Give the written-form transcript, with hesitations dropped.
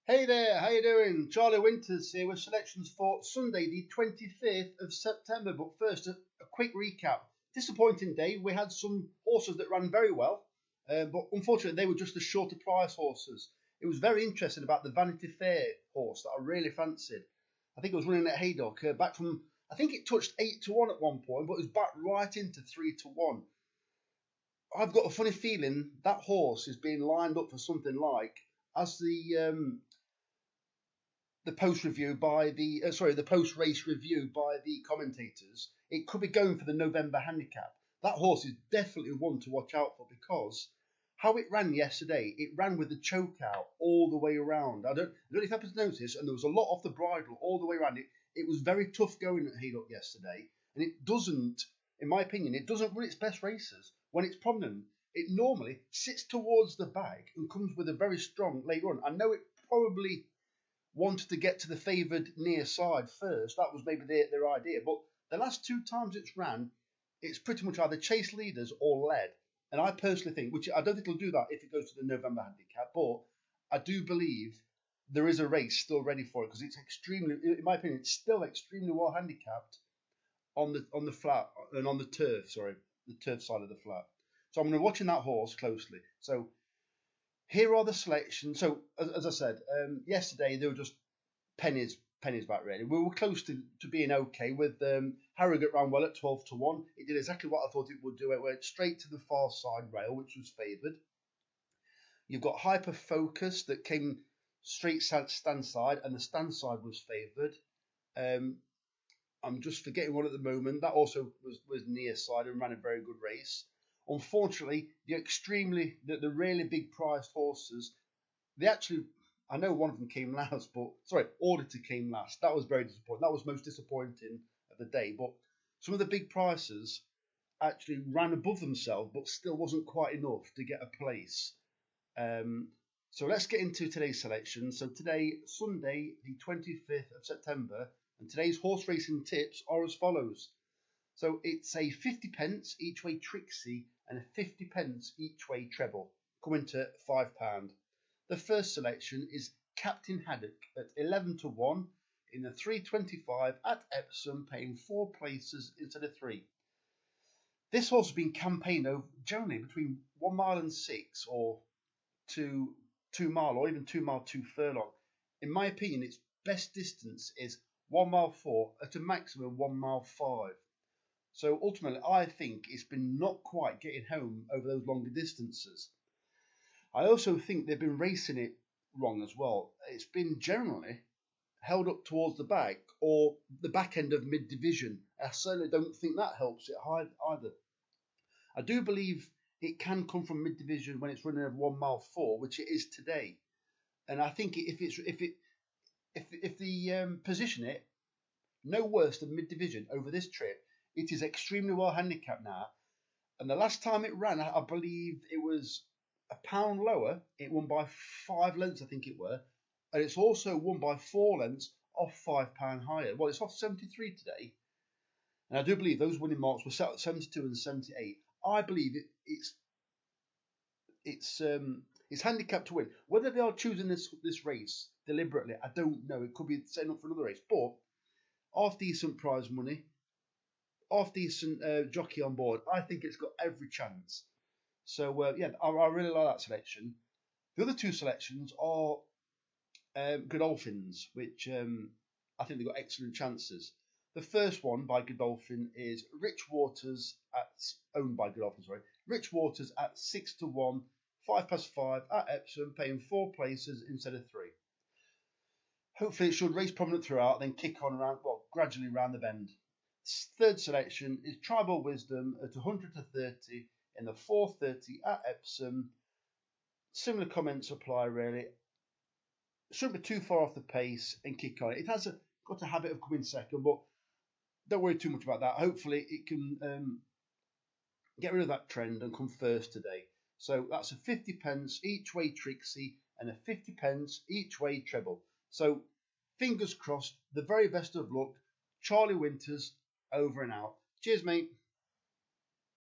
Hey there, how you doing? Charlie Winters here with selections for Sunday the 25th of September. But first, a quick recap. Disappointing day. We had some horses that ran very well, but unfortunately they were just the shorter price horses. It was very interesting about the Vanity Fair horse that I really fancied. I think it was running at Haddock, back from, I think it touched 8 to 1 at one point, but it was back right into 3 to 1. I've got a funny feeling that horse is being lined up for something like as the post review by the post race review by the commentators. It could be going for the November handicap. That horse is definitely one to watch out for because how it ran yesterday, it ran with the choke out all the way around. I don't know if you happened to notice, and there was a lot off the bridle all the way around. It was very tough going at Haddock yesterday, and it doesn't, in my opinion, it doesn't run its best races when it's prominent. It normally sits towards the back and comes with a very strong late run. I know it probably wanted to get to the favoured near side first. That was maybe their idea. But the last two times it's ran, it's pretty much either chase leaders or led. And I personally think, which I don't think it'll do that if it goes to the November handicap, but I do believe there is a race still ready for it because it's extremely, in my opinion, it's still extremely well handicapped on the flat and on the turf, the turf side of the flat. So I'm going to be watching that horse closely. So here are the selections. So as I said, yesterday they were just pennies back really. We were close to being okay with Harrogate ran well at 12 to 1. It did exactly what I thought it would do. It went straight to the far side rail, which was favoured. You've got Hyper Focus that came straight stand side, and the stand side was favoured. I'm just forgetting one at the moment. That also was near side and ran a very good race. Unfortunately, the really big priced horses, they actually, I know one of them came last, Auditor came last. That was very disappointing. That was most disappointing of the day. But some of the big prices actually ran above themselves, but still wasn't quite enough to get a place. So let's get into today's selection. So today, Sunday, the 25th of September, and today's horse racing tips are as follows. So it's a 50 pence each way Trixie and a 50 pence each way Treble, coming to £5. The first selection is Captain Haddock at 11 to 1 in the 325 at Epsom, paying 4 places instead of 3. This horse has been campaigned over generally between 1 mile and 6 or 2 mile or even 2 mile 2 furlong. In my opinion, its best distance is 1 mile 4 at a maximum of 1 mile 5. So ultimately, I think it's been not quite getting home over those longer distances. I also think they've been racing it wrong as well. It's been generally held up towards the back or the back end of mid-division. I certainly don't think that helps it either. I do believe it can come from mid-division when it's running over 1 mile 4, which it is today. And I think if the position it no worse than mid-division over this trip, it is extremely well handicapped now. And the last time it ran, I believe it was a pound lower. It won by 5 lengths, I think it were. And it's also won by 4 lengths off £5 higher. Well, it's off 73 today. And I do believe those winning marks were set at 72 and 78. I believe it's handicapped to win. Whether they are choosing this race deliberately, I don't know. It could be setting up for another race. But half decent prize money, half decent jockey on board. I think it's got every chance. So I really like that selection. The other two selections are Godolphins, which I think they've got excellent chances. The first one by Godolphin is Rich Waters owned by Godolphin. Rich Waters at 6 to 1, 5 past 5 at Epsom, paying 4 places instead of 3. Hopefully it should race prominent throughout, then kick on gradually round the bend. Third selection is Tribal Wisdom at 100 to 30 in the 4:30 at Epsom. Similar comments apply really. Shouldn't be too far off the pace and kick on. It has got a habit of coming second, but don't worry too much about that. Hopefully it can get rid of that trend and come first today. So that's a 50 pence each way Trixie and a 50 pence each way Treble. So fingers crossed, the very best of luck. Charlie Winters, over and out. Cheers, mate.